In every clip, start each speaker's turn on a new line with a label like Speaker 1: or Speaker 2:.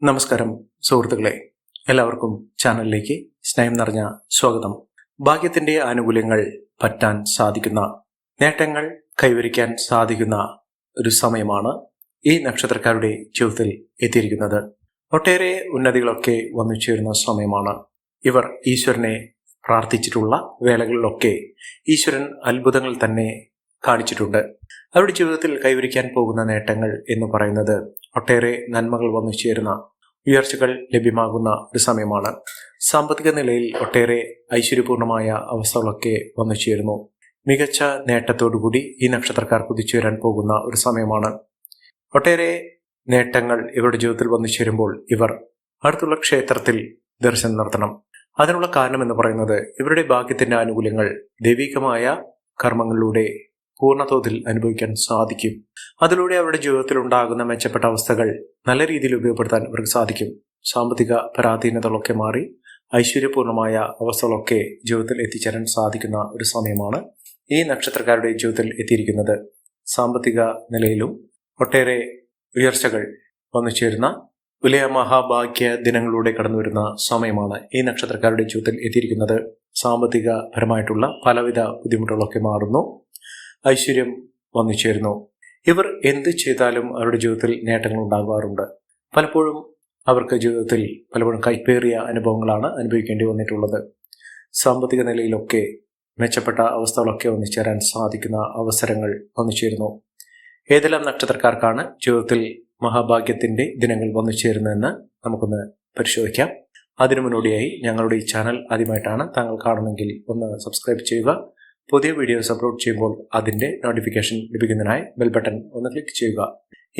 Speaker 1: നമസ്കാരം സുഹൃത്തുക്കളെ, എല്ലാവർക്കും ചാനലിലേക്ക് സ്നേഹം നിറഞ്ഞ സ്വാഗതം. ഭാഗ്യത്തിന്റെ ആനുകൂല്യങ്ങൾ പറ്റാൻ സാധിക്കുന്ന, നേട്ടങ്ങൾ കൈവരിക്കാൻ സാധിക്കുന്ന ഒരു സമയമാണ് ഈ നക്ഷത്രക്കാരുടെ ജീവിതത്തിൽ എത്തിയിരിക്കുന്നത്. ഒട്ടേറെ ഉന്നതികളൊക്കെ വന്നു ചേരുന്ന സമയമാണ്. ഇവർ ഈശ്വരനെ പ്രാർത്ഥിച്ചിട്ടുള്ള വേളകളിലൊക്കെ ഈശ്വരൻ അത്ഭുതങ്ങൾ തന്നെ കാണിച്ചിട്ടുണ്ട്. അവരുടെ ജീവിതത്തിൽ കൈവരിക്കാൻ പോകുന്ന നേട്ടങ്ങൾ എന്ന് പറയുന്നത് ഒട്ടേറെ നന്മകൾ വന്നു ചേരുന്ന, ഉയർച്ചകൾ ലഭ്യമാകുന്ന ഒരു സമയമാണ്. സാമ്പത്തിക നിലയിൽ ഒട്ടേറെ ഐശ്വര്യപൂർണമായ അവസ്ഥകളൊക്കെ വന്നു ചേരുന്നു. മികച്ച നേട്ടത്തോടുകൂടി ഈ നക്ഷത്രക്കാർ കുതിച്ചുയരാൻ പോകുന്ന ഒരു സമയമാണ്. ഒട്ടേറെ നേട്ടങ്ങൾ ഇവരുടെ ജീവിതത്തിൽ വന്നു ചേരുമ്പോൾ ഇവർ അടുത്തുള്ള ക്ഷേത്രത്തിൽ ദർശനം നടത്തണം. അതിനുള്ള കാരണം എന്ന് പറയുന്നത് ഇവരുടെ ഭാഗ്യത്തിന്റെ ആനുകൂല്യങ്ങൾ ദൈവികമായ കർമ്മങ്ങളിലൂടെ പൂർണ്ണതോതിൽ അനുഭവിക്കാൻ സാധിക്കും. അതിലൂടെ അവരുടെ ജീവിതത്തിൽ ഉണ്ടാകുന്ന മെച്ചപ്പെട്ട അവസ്ഥകൾ നല്ല രീതിയിൽ ഉപയോഗപ്പെടുത്താൻ അവർക്ക് സാധിക്കും. സാമ്പത്തിക പരാധീനതകളൊക്കെ മാറി ഐശ്വര്യപൂർണമായ അവസ്ഥകളൊക്കെ ജീവിതത്തിൽ എത്തിച്ചേരാൻ സാധിക്കുന്ന ഒരു സമയമാണ് ഈ നക്ഷത്രക്കാരുടെ ജീവിതത്തിൽ എത്തിയിരിക്കുന്നത്. സാമ്പത്തിക നിലയിലും ഒട്ടേറെ ഉയർച്ചകൾ വന്നു ചേരുന്ന വലിയ മഹാഭാഗ്യ ദിനങ്ങളിലൂടെ കടന്നു വരുന്ന സമയമാണ് ഈ നക്ഷത്രക്കാരുടെ ജീവിതത്തിൽ എത്തിയിരിക്കുന്നത്. സാമ്പത്തികപരമായിട്ടുള്ള പലവിധ ബുദ്ധിമുട്ടുകളൊക്കെ മാറുന്നു. ഐശ്വര്യം വന്നു ചേരുന്നു. ഇവർ എന്ത് ചെയ്താലും അവരുടെ ജീവിതത്തിൽ നേട്ടങ്ങൾ ഉണ്ടാകാറുണ്ട്. പലപ്പോഴും അവർക്ക് ജീവിതത്തിൽ പലപ്പോഴും കൈപ്പേറിയ അനുഭവങ്ങളാണ് അനുഭവിക്കേണ്ടി വന്നിട്ടുള്ളത്. സാമ്പത്തിക നിലയിലൊക്കെ മെച്ചപ്പെട്ട അവസ്ഥകളൊക്കെ വന്നു ചേരാൻ സാധിക്കുന്ന അവസരങ്ങൾ വന്നു ചേരുന്നു. ഏതെല്ലാം നക്ഷത്രക്കാർക്കാണ് ജീവിതത്തിൽ മഹാഭാഗ്യത്തിന്റെ ദിനങ്ങൾ വന്നു ചേരുന്നതെന്ന് നമുക്കൊന്ന് പരിശോധിക്കാം. അതിനു മുന്നോടിയായി ഞങ്ങളുടെ ഈ ചാനൽ ആദ്യമായിട്ടാണ് താങ്കൾ കാണുമെങ്കിൽ ഒന്ന് സബ്സ്ക്രൈബ് ചെയ്യുക. പുതിയ വീഡിയോസ് അപ്ലോഡ് ചെയ്യുമ്പോൾ അതിന്റെ നോട്ടിഫിക്കേഷൻ ലഭിക്കുന്നതിനായി ബെൽ ബട്ടൺ ഒന്ന് ക്ലിക്ക് ചെയ്യുക.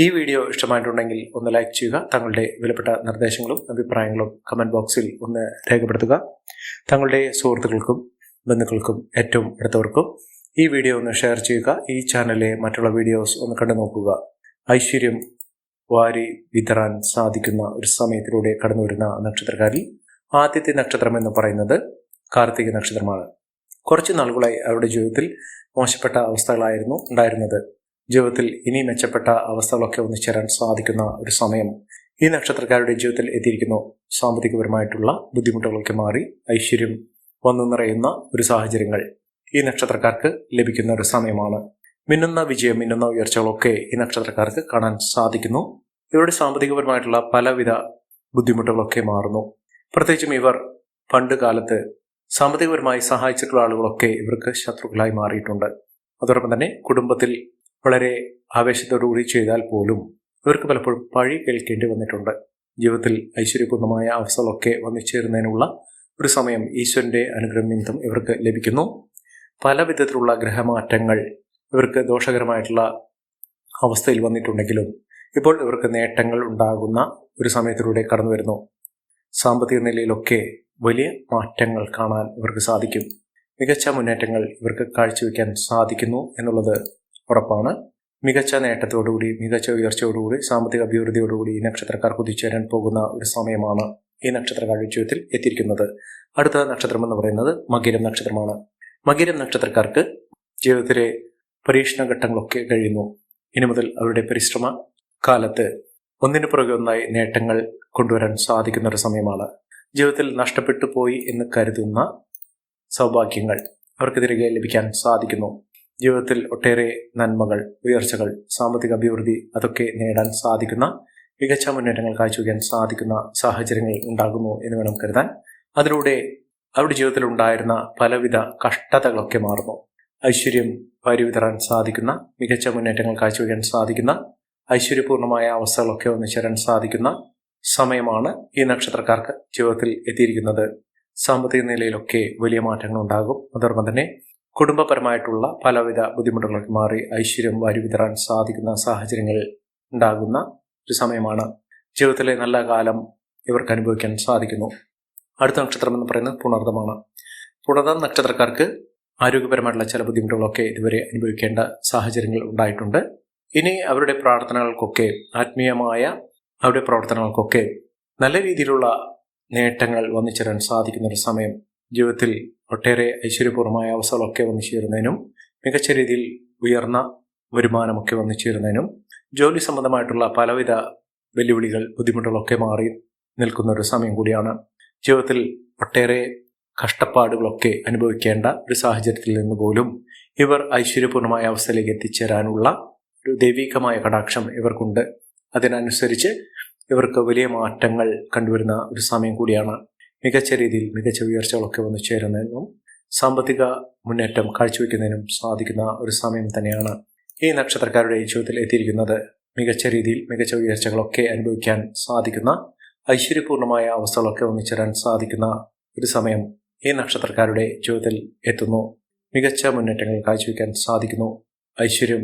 Speaker 1: ഈ വീഡിയോ ഇഷ്ടമായിട്ടുണ്ടെങ്കിൽ ഒന്ന് ലൈക്ക് ചെയ്യുക. തങ്ങളുടെ വിലപ്പെട്ട നിർദ്ദേശങ്ങളും അഭിപ്രായങ്ങളും കമന്റ് ബോക്സിൽ ഒന്ന് രേഖപ്പെടുത്തുക. തങ്ങളുടെ സുഹൃത്തുക്കൾക്കും ബന്ധുക്കൾക്കും ഏറ്റവും അടുത്തവർക്കും ഈ വീഡിയോ ഒന്ന് ഷെയർ ചെയ്യുക. ഈ ചാനലിലെ മറ്റുള്ള വീഡിയോസ് ഒന്ന് കണ്ടു നോക്കുക. ഐശ്വര്യം വാരി വിതറാൻ സാധിക്കുന്ന ഒരു സമയത്തിലൂടെ കടന്നു വരുന്ന നക്ഷത്രക്കാരിൽ ആദ്യത്തെ നക്ഷത്രം എന്ന് പറയുന്നത് കാർത്തിക നക്ഷത്രമാണ്. കുറച്ച് നാളുകളായി അവരുടെ ജീവിതത്തിൽ മോശപ്പെട്ട അവസ്ഥകളായിരുന്നു ഉണ്ടായിരുന്നത്. ജീവിതത്തിൽ ഇനി മെച്ചപ്പെട്ട അവസ്ഥകളൊക്കെ ഒന്നു ചേരാൻ സാധിക്കുന്ന ഒരു സമയം ഈ നക്ഷത്രക്കാരുടെ ജീവിതത്തിൽ എത്തിയിരിക്കുന്നു. സാമ്പത്തികപരമായിട്ടുള്ള ബുദ്ധിമുട്ടുകളൊക്കെ മാറി ഐശ്വര്യം വന്നു നിറയുന്ന ഒരു സാഹചര്യങ്ങൾ ഈ നക്ഷത്രക്കാർക്ക് ലഭിക്കുന്ന ഒരു സമയമാണ്. മിന്നുന്ന വിജയം, മിന്നുന്ന ഉയർച്ചകളൊക്കെ ഈ നക്ഷത്രക്കാർക്ക് കാണാൻ സാധിക്കുന്നു. ഇവരുടെ സാമ്പത്തികപരമായിട്ടുള്ള പലവിധ ബുദ്ധിമുട്ടുകളൊക്കെ മാറുന്നു. പ്രത്യേകിച്ചും ഇവർ പണ്ട് കാലത്ത് സാമ്പത്തികപരമായി സഹായിച്ചിട്ടുള്ള ആളുകളൊക്കെ ഇവർക്ക് ശത്രുക്കളായി മാറിയിട്ടുണ്ട്. അതോടൊപ്പം തന്നെ കുടുംബത്തിൽ വളരെ ആവേശത്തോടുകൂടി ചെയ്താൽ പോലും ഇവർക്ക് പലപ്പോഴും പഴി കേൾക്കേണ്ടി വന്നിട്ടുണ്ട്. ജീവിതത്തിൽ ഐശ്വര്യപൂർണമായ അവസ്ഥകളൊക്കെ വന്നു ചേരുന്നതിനുള്ള ഒരു സമയം ഈശ്വരന്റെ അനുഗ്രഹം നിമിത്തം ഇവർക്ക് ലഭിക്കുന്നു. പല വിധത്തിലുള്ള ഗ്രഹമാറ്റങ്ങൾ ഇവർക്ക് ദോഷകരമായിട്ടുള്ള അവസ്ഥയിൽ വന്നിട്ടുണ്ടെങ്കിലും ഇപ്പോൾ ഇവർക്ക് നേട്ടങ്ങൾ ഉണ്ടാകുന്ന ഒരു സമയത്തിലൂടെ കടന്നു വരുന്നു. സാമ്പത്തിക നിലയിലൊക്കെ വലിയ മാറ്റങ്ങൾ കാണാൻ ഇവർക്ക് സാധിക്കും. മികച്ച മുന്നേറ്റങ്ങൾ ഇവർക്ക് കാഴ്ചവെക്കാൻ സാധിക്കുന്നു എന്നുള്ളത് ഉറപ്പാണ്. മികച്ച നേട്ടത്തോടുകൂടി, മികച്ച ഉയർച്ചയോടുകൂടി, സാമ്പത്തിക അഭിവൃദ്ധിയോടുകൂടി ഈ നക്ഷത്രക്കാർ കുതിച്ചുവരാൻ പോകുന്ന ഒരു സമയമാണ് ഈ നക്ഷത്രക്കാരുടെ ജീവിതത്തിൽ എത്തിയിരിക്കുന്നത്. അടുത്ത നക്ഷത്രം എന്ന് പറയുന്നത് മകരം നക്ഷത്രമാണ്. മകരം നക്ഷത്രക്കാർക്ക് ജീവിതത്തിലെ പരീക്ഷണ ഘട്ടങ്ങളൊക്കെ കഴിയുന്നു. ഇനി മുതൽ അവരുടെ പരിശ്രമ കാലത്ത് ഒന്നിനു പുറകെ ഒന്നായി നേട്ടങ്ങൾ കൊണ്ടുവരാൻ സാധിക്കുന്ന ഒരു സമയമാണ്. ജീവിതത്തിൽ നഷ്ടപ്പെട്ടു പോയി എന്ന് കരുതുന്ന സൗഭാഗ്യങ്ങൾ അവർക്ക് തിരികെ ലഭിക്കാൻ സാധിക്കുന്നു. ജീവിതത്തിൽ ഒട്ടേറെ നന്മകൾ, ഉയർച്ചകൾ, സാമ്പത്തിക അഭിവൃദ്ധി അതൊക്കെ നേടാൻ സാധിക്കുന്ന, മികച്ച മുന്നേറ്റങ്ങൾ കാഴ്ചവെക്കാൻ സാധിക്കുന്ന സാഹചര്യങ്ങൾ ഉണ്ടാകുന്നു എന്ന് വേണം കരുതാൻ. അതിലൂടെ അവരുടെ ജീവിതത്തിൽ ഉണ്ടായിരുന്ന പലവിധ കഷ്ടതകളൊക്കെ മാറുന്നു. ഐശ്വര്യം വാരി വിതറാൻ സാധിക്കുന്ന, മികച്ച മുന്നേറ്റങ്ങൾ കാഴ്ചവെക്കാൻ സാധിക്കുന്ന, ഐശ്വര്യപൂർണമായ അവസ്ഥകളൊക്കെ ഒന്നിച്ചേരാൻ സാധിക്കുന്ന സമയമാണ് ഈ നക്ഷത്രക്കാർക്ക് ജീവിതത്തിൽ എത്തിയിരിക്കുന്നത്. സാമ്പത്തിക നിലയിലൊക്കെ വലിയ മാറ്റങ്ങൾ ഉണ്ടാകും. അതോടൊപ്പം തന്നെ കുടുംബപരമായിട്ടുള്ള പലവിധ ബുദ്ധിമുട്ടുകളൊക്കെ മാറി ഐശ്വര്യം വാരി വിതറാൻ സാധിക്കുന്ന സാഹചര്യങ്ങൾ ഉണ്ടാകുന്ന ഒരു സമയമാണ്. ജീവിതത്തിലെ നല്ല കാലം ഇവർക്ക് അനുഭവിക്കാൻ സാധിക്കുന്നു. അടുത്ത നക്ഷത്രം എന്ന് പറയുന്നത് പുണർദമാണ്. പുണർദം നക്ഷത്രക്കാർക്ക് ആരോഗ്യപരമായിട്ടുള്ള ചില ബുദ്ധിമുട്ടുകളൊക്കെ ഇതുവരെ അനുഭവിക്കേണ്ട സാഹചര്യങ്ങൾ ഉണ്ടായിട്ടുണ്ട്. ഇനി അവരുടെ പ്രാർത്ഥനകൾക്കൊക്കെ, ആത്മീയമായ അവരുടെ പ്രവർത്തനങ്ങൾക്കൊക്കെ നല്ല രീതിയിലുള്ള നേട്ടങ്ങൾ വന്നു ചേരാൻ സാധിക്കുന്ന ഒരു സമയം. ജീവിതത്തിൽ ഒട്ടേറെ ഐശ്വര്യപൂർണമായ അവസ്ഥകളൊക്കെ വന്നു ചേരുന്നതിനും, മികച്ച രീതിയിൽ ഉയർന്ന വരുമാനമൊക്കെ വന്നു ചേരുന്നതിനും, ജോലി സംബന്ധമായിട്ടുള്ള പലവിധ വെല്ലുവിളികൾ, ബുദ്ധിമുട്ടുകളൊക്കെ മാറി നിൽക്കുന്ന ഒരു സമയം കൂടിയാണ്. ജീവിതത്തിൽ ഒട്ടേറെ കഷ്ടപ്പാടുകളൊക്കെ അനുഭവിക്കേണ്ട ഒരു സാഹചര്യത്തിൽ നിന്ന് പോലും ഇവർ ഐശ്വര്യപൂർണമായ അവസ്ഥയിലേക്ക് എത്തിച്ചേരാനുള്ള ഒരു ദൈവികമായ കടാക്ഷം ഇവർക്കുണ്ട്. അതിനനുസരിച്ച് ഇവർക്ക് വലിയ മാറ്റങ്ങൾ കണ്ടുവരുന്ന ഒരു സമയം കൂടിയാണ്. മികച്ച രീതിയിൽ മികച്ച ഉയർച്ചകളൊക്കെ വന്നു ചേരുന്നതിനും സാമ്പത്തിക മുന്നേറ്റം കാഴ്ചവെക്കുന്നതിനും സാധിക്കുന്ന ഒരു സമയം തന്നെയാണ് ഈ നക്ഷത്രക്കാരുടെ ജീവിതത്തിൽ എത്തിയിരിക്കുന്നത്. മികച്ച രീതിയിൽ മികച്ച ഉയർച്ചകളൊക്കെ അനുഭവിക്കാൻ സാധിക്കുന്ന, ഐശ്വര്യപൂർണമായ അവസ്ഥകളൊക്കെ ഒന്നിച്ചേരാൻ സാധിക്കുന്ന ഒരു സമയം ഈ നക്ഷത്രക്കാരുടെ ജീവിതത്തിൽ എത്തുന്നു. മികച്ച മുന്നേറ്റങ്ങൾ കാഴ്ചവെക്കാൻ സാധിക്കുന്നു. ഐശ്വര്യം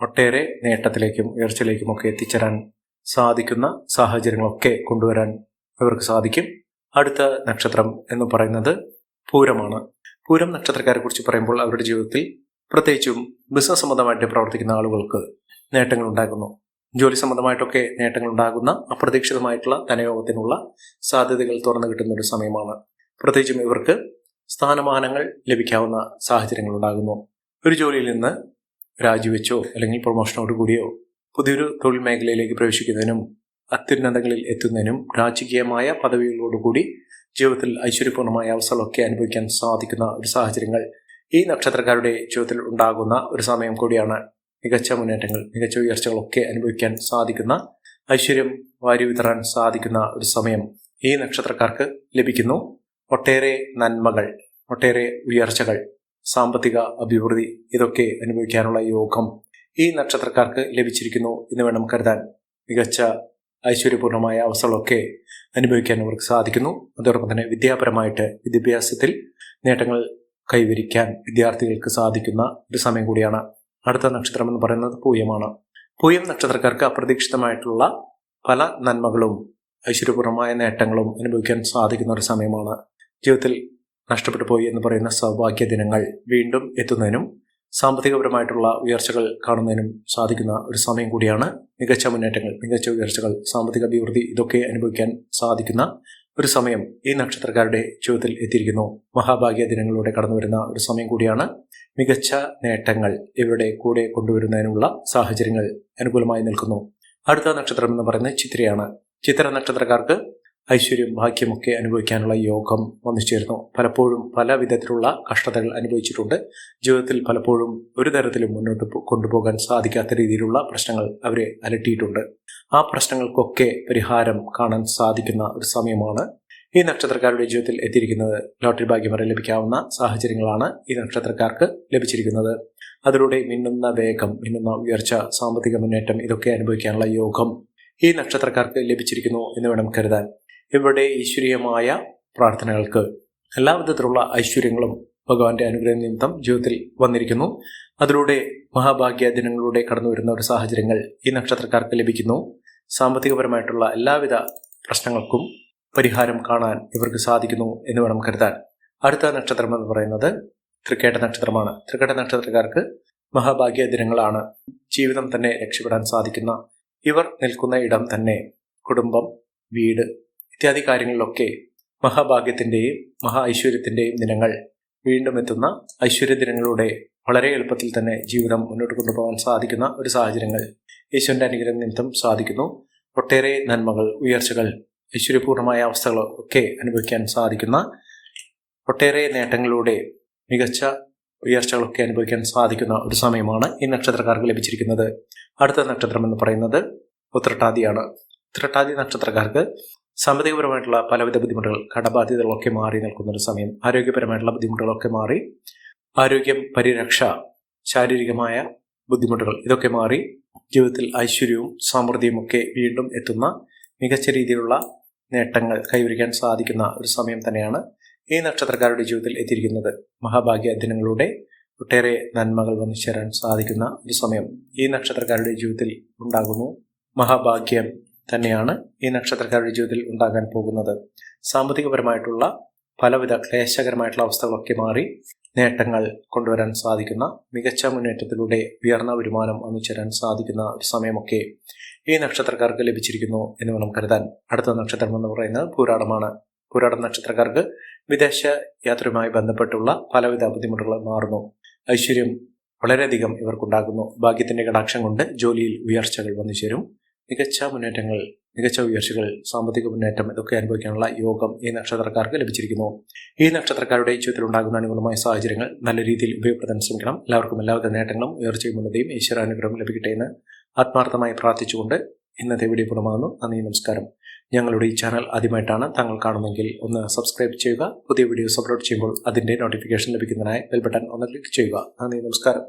Speaker 1: ഒട്ടേറെ നേട്ടത്തിലേക്കും ഉയർച്ചയിലേക്കുമൊക്കെ എത്തിച്ചേരാൻ സാധിക്കുന്ന സാഹചര്യങ്ങളൊക്കെ കൊണ്ടുവരാൻ ഇവർക്ക് സാധിക്കും. അടുത്ത നക്ഷത്രം എന്ന് പറയുന്നത് പൂരമാണ്. പൂരം നക്ഷത്രക്കാരെ കുറിച്ച് പറയുമ്പോൾ അവരുടെ ജീവിതത്തിൽ പ്രത്യേകിച്ചും ബിസിനസ് സംബന്ധമായിട്ട് പ്രവർത്തിക്കുന്ന ആളുകൾക്ക് നേട്ടങ്ങൾ ഉണ്ടാകുന്നു. ജോലി സംബന്ധമായിട്ടൊക്കെ നേട്ടങ്ങൾ ഉണ്ടാകുന്ന, അപ്രതീക്ഷിതമായിട്ടുള്ള ധനയോഗത്തിനുള്ള സാധ്യതകൾ തുറന്നു കിട്ടുന്ന ഒരു സമയമാണ്. പ്രത്യേകിച്ചും ഇവർക്ക് സ്ഥാനമാനങ്ങൾ ലഭിക്കാവുന്ന സാഹചര്യങ്ങൾ ഉണ്ടാകുന്നു. ഒരു ജോലിയിൽ നിന്ന് രാജിവെച്ചോ അല്ലെങ്കിൽ പ്രൊമോഷനോട് കൂടിയോ പുതിയൊരു തൊഴിൽ മേഖലയിലേക്ക് പ്രവേശിക്കുന്നതിനും അത്യുന്നതങ്ങളിൽ എത്തുന്നതിനും രാജകീയമായ പദവികളോടുകൂടി ജീവിതത്തിൽ ഐശ്വര്യപൂർണമായ അവസ്ഥകളൊക്കെ അനുഭവിക്കാൻ സാധിക്കുന്ന ഒരു സാഹചര്യങ്ങൾ ഈ നക്ഷത്രക്കാരുടെ ജീവിതത്തിൽ ഉണ്ടാകുന്ന ഒരു സമയം കൂടിയാണ്. മികച്ച മുന്നേറ്റങ്ങൾ, മികച്ച ഉയർച്ചകളൊക്കെ അനുഭവിക്കാൻ സാധിക്കുന്ന, ഐശ്വര്യം വാരി വിതറാൻ സാധിക്കുന്ന ഒരു സമയം ഈ നക്ഷത്രക്കാർക്ക് ലഭിക്കുന്നു. ഒട്ടേറെ നന്മകൾ, ഒട്ടേറെ ഉയർച്ചകൾ, സാമ്പത്തിക അഭിവൃദ്ധി ഇതൊക്കെ അനുഭവിക്കാനുള്ള യോഗം ഈ നക്ഷത്രക്കാർക്ക് ലഭിച്ചിരിക്കുന്നു എന്ന് വേണം കരുതാൻ. മികച്ച ഐശ്വര്യപൂർണമായ അവസ്ഥകളൊക്കെ അനുഭവിക്കാൻ അവർക്ക് സാധിക്കുന്നു. അതോടൊപ്പം തന്നെ വിദ്യാപരമായിട്ട് വിദ്യാഭ്യാസത്തിൽ നേട്ടങ്ങൾ കൈവരിക്കാൻ വിദ്യാർത്ഥികൾക്ക് സാധിക്കുന്ന ഒരു സമയം കൂടിയാണ്. അടുത്ത നക്ഷത്രം എന്ന് പറയുന്നത് പൂയമാണ്. പൂയം നക്ഷത്രക്കാർക്ക് അപ്രതീക്ഷിതമായിട്ടുള്ള പല നന്മകളും ഐശ്വര്യപൂർണമായ നേട്ടങ്ങളും അനുഭവിക്കാൻ സാധിക്കുന്ന ഒരു സമയമാണ്. ജീവിതത്തിൽ നഷ്ടപ്പെട്ടു പോയി എന്ന് പറയുന്ന സൗഭാഗ്യ ദിനങ്ങൾ വീണ്ടും എത്തുന്നതിനും സാമ്പത്തികപരമായിട്ടുള്ള ഉയർച്ചകൾ കാണുന്നതിനും സാധിക്കുന്ന ഒരു സമയം കൂടിയാണ്. മികച്ച മുന്നേറ്റങ്ങൾ, മികച്ച ഉയർച്ചകൾ, സാമ്പത്തിക അഭിവൃദ്ധി ഇതൊക്കെ അനുഭവിക്കാൻ സാധിക്കുന്ന ഒരു സമയം ഈ നക്ഷത്രക്കാരുടെ ജീവിതത്തിൽ എത്തിയിരിക്കുന്നു. മഹാഭാഗ്യ ദിനങ്ങളിലൂടെ കടന്നു വരുന്ന ഒരു സമയം കൂടിയാണ്. മികച്ച നേട്ടങ്ങൾ ഇവരുടെ കൂടെ കൊണ്ടുവരുന്നതിനുള്ള സാഹചര്യങ്ങൾ അനുകൂലമായി നിൽക്കുന്നു. അടുത്ത നക്ഷത്രം എന്ന് പറയുന്നത് ചിത്രയാണ്. ചിത്ര നക്ഷത്രക്കാർക്ക് ഐശ്വര്യം, ഭാഗ്യമൊക്കെ അനുഭവിക്കാനുള്ള യോഗം വന്നു ചേർന്നു. പലപ്പോഴും പല വിധത്തിലുള്ള കഷ്ടതകൾ അനുഭവിച്ചിട്ടുണ്ട്. ജീവിതത്തിൽ പലപ്പോഴും ഒരു തരത്തിലും മുന്നോട്ട് കൊണ്ടുപോകാൻ സാധിക്കാത്ത രീതിയിലുള്ള പ്രശ്നങ്ങൾ അവരെ അലട്ടിയിട്ടുണ്ട്. ആ പ്രശ്നങ്ങൾക്കൊക്കെ പരിഹാരം കാണാൻ സാധിക്കുന്ന ഒരു സമയമാണ് ഈ നക്ഷത്രക്കാരുടെ ജീവിതത്തിൽ എത്തിയിരിക്കുന്നത്. ലോട്ടറി ഭാഗ്യം വരെ ലഭിക്കാവുന്ന സാഹചര്യങ്ങളാണ് ഈ നക്ഷത്രക്കാർക്ക് ലഭിച്ചിരിക്കുന്നത്. അതിലൂടെ മിന്നുന്ന വേഗം, മിന്നുന്ന ഉയർച്ച, സാമ്പത്തിക മുന്നേറ്റം ഇതൊക്കെ അനുഭവിക്കാനുള്ള യോഗം ഈ നക്ഷത്രക്കാർക്ക് ലഭിച്ചിരിക്കുന്നു എന്ന് വേണം കരുതാൻ. ഇവരുടെ ഈശ്വരീയമായ പ്രാർത്ഥനകൾക്ക് എല്ലാവിധത്തിലുള്ള ഐശ്വര്യങ്ങളും ഭഗവാന്റെ അനുഗ്രഹ നിമിത്തം ജീവിതത്തിൽ വന്നിരിക്കുന്നു. അതിലൂടെ മഹാഭാഗ്യ ദിനങ്ങളിലൂടെ കടന്നു വരുന്ന ഒരു സാഹചര്യങ്ങൾ ഈ നക്ഷത്രക്കാർക്ക് ലഭിക്കുന്നു. സാമ്പത്തികപരമായിട്ടുള്ള എല്ലാവിധ പ്രശ്നങ്ങൾക്കും പരിഹാരം കാണാൻ ഇവർക്ക് സാധിക്കുന്നു എന്ന് വേണം കരുതാൻ. അടുത്ത നക്ഷത്രം എന്ന് പറയുന്നത് തൃക്കേട്ട നക്ഷത്രമാണ്. തൃക്കേട്ട നക്ഷത്രക്കാർക്ക് മഹാഭാഗ്യ ദിനങ്ങളാണ്. ജീവിതം തന്നെ രക്ഷപ്പെടാൻ സാധിക്കുന്ന, ഇവർ നിൽക്കുന്ന ഇടം തന്നെ, കുടുംബം, വീട് ഇത്യാദി കാര്യങ്ങളിലൊക്കെ മഹാഭാഗ്യത്തിൻ്റെയും മഹാ ഐശ്വര്യത്തിൻ്റെയും ദിനങ്ങൾ വീണ്ടും എത്തുന്ന ഐശ്വര്യ ദിനങ്ങളിലൂടെ വളരെ എളുപ്പത്തിൽ തന്നെ ജീവിതം മുന്നോട്ട് കൊണ്ടുപോകാൻ സാധിക്കുന്ന ഒരു സാഹചര്യങ്ങൾ ഈശ്വരൻ്റെ അനുഗ്രഹം നിമിത്തം സാധിക്കുന്നു. ഒട്ടേറെ നന്മകൾ, ഉയർച്ചകൾ, ഐശ്വര്യപൂർണമായ അവസ്ഥകൾ ഒക്കെ അനുഭവിക്കാൻ സാധിക്കുന്ന, ഒട്ടേറെ നേട്ടങ്ങളിലൂടെ മികച്ച ഉയർച്ചകളൊക്കെ അനുഭവിക്കാൻ സാധിക്കുന്ന ഒരു സമയമാണ് ഈ നക്ഷത്രക്കാർക്ക് ലഭിച്ചിരിക്കുന്നത്. അടുത്ത നക്ഷത്രം എന്ന് പറയുന്നത് ഉത്രട്ടാതിയാണ്. ഉത്രട്ടാതി നക്ഷത്രക്കാർക്ക് സാമ്പത്തികപരമായിട്ടുള്ള പലവിധ ബുദ്ധിമുട്ടുകൾ, കടബാധ്യതകളൊക്കെ മാറി നിൽക്കുന്ന ഒരു സമയം. ആരോഗ്യപരമായിട്ടുള്ള ബുദ്ധിമുട്ടുകളൊക്കെ മാറി, ആരോഗ്യം, പരിരക്ഷ, ശാരീരികമായ ബുദ്ധിമുട്ടുകൾ ഇതൊക്കെ മാറി ജീവിതത്തിൽ ഐശ്വര്യവും സമൃദ്ധിയും ഒക്കെ വീണ്ടും എത്തുന്ന, മികച്ച രീതിയിലുള്ള നേട്ടങ്ങൾ കൈവരിക്കാൻ സാധിക്കുന്ന ഒരു സമയം തന്നെയാണ് ഈ നക്ഷത്രക്കാരുടെ ജീവിതത്തിൽ എത്തിയിരിക്കുന്നത്. മഹാഭാഗ്യ ദിനങ്ങളുടെ ഒട്ടേറെ നന്മകൾ വന്നു ചേരാൻ സാധിക്കുന്ന ഒരു സമയം ഈ നക്ഷത്രക്കാരുടെ ജീവിതത്തിൽ ഉണ്ടാകുന്നു. മഹാഭാഗ്യം തന്നെയാണ് ഈ നക്ഷത്രക്കാരുടെ ജീവിതത്തിൽ ഉണ്ടാകാൻ പോകുന്നത്. സാമ്പത്തികപരമായിട്ടുള്ള പലവിധ ക്ലേശകരമായിട്ടുള്ള അവസ്ഥകളൊക്കെ മാറി നേട്ടങ്ങൾ കൊണ്ടുവരാൻ സാധിക്കുന്ന, മികച്ച മുന്നേറ്റത്തിലൂടെ ഉയർന്ന വരുമാനം വന്നു ചേരാൻ സാധിക്കുന്ന ഒരു സമയമൊക്കെ ഈ നക്ഷത്രക്കാർക്ക് ലഭിച്ചിരിക്കുന്നു എന്ന് വേണം കരുതാൻ. അടുത്ത നക്ഷത്രം എന്ന് പറയുന്നത് പൂരാടമാണ്. പൂരാടം നക്ഷത്രക്കാർക്ക് വിദേശ യാത്രയുമായി ബന്ധപ്പെട്ടുള്ള പലവിധ ബുദ്ധിമുട്ടുകൾ മാറുന്നു. ഐശ്വര്യം വളരെയധികം ഇവർക്കുണ്ടാകുന്നു. ഭാഗ്യത്തിന്റെ കടാക്ഷം കൊണ്ട് ജോലിയിൽ ഉയർച്ചകൾ വന്നു ചേരും. മികച്ച മുന്നേറ്റങ്ങൾ, മികച്ച ഉയർച്ചകൾ, സാമ്പത്തിക മുന്നേറ്റം ഇതൊക്കെ അനുഭവിക്കാനുള്ള യോഗം ഈ നക്ഷത്രക്കാർക്ക് ലഭിച്ചിരിക്കുന്നു. ഈ നക്ഷത്രക്കാരുടെ ജീവിതത്തിലുണ്ടാകുന്ന അനുകൂലമായ സാഹചര്യങ്ങൾ നല്ല രീതിയിൽ ഉപയോഗപ്പെടുത്താൻ ശ്രമിക്കണം. എല്ലാവർക്കും എല്ലാവിധ നേട്ടങ്ങളും ഉയർച്ചയും ഉന്നതിയും ഈശ്വരാനുഗ്രഹം ലഭിക്കട്ടെ എന്ന് ആത്മാർത്ഥമായി പ്രാർത്ഥിച്ചുകൊണ്ട് ഇന്നത്തെ വീഡിയോ പൂർണ്ണമാകുന്നു. നന്ദി, നമസ്കാരം. ഞങ്ങളുടെ ഈ ചാനൽ ആദ്യമായിട്ടാണ് താങ്കൾ കാണുമെങ്കിൽ ഒന്ന് സബ്സ്ക്രൈബ് ചെയ്യുക. പുതിയ വീഡിയോസ് അപ്ലോഡ് ചെയ്യുമ്പോൾ അതിൻ്റെ നോട്ടിഫിക്കേഷൻ ലഭിക്കുന്നതിനായി ബെൽ ബട്ടൺ ഒന്ന് ക്ലിക്ക് ചെയ്യുക. നന്ദി, നമസ്കാരം.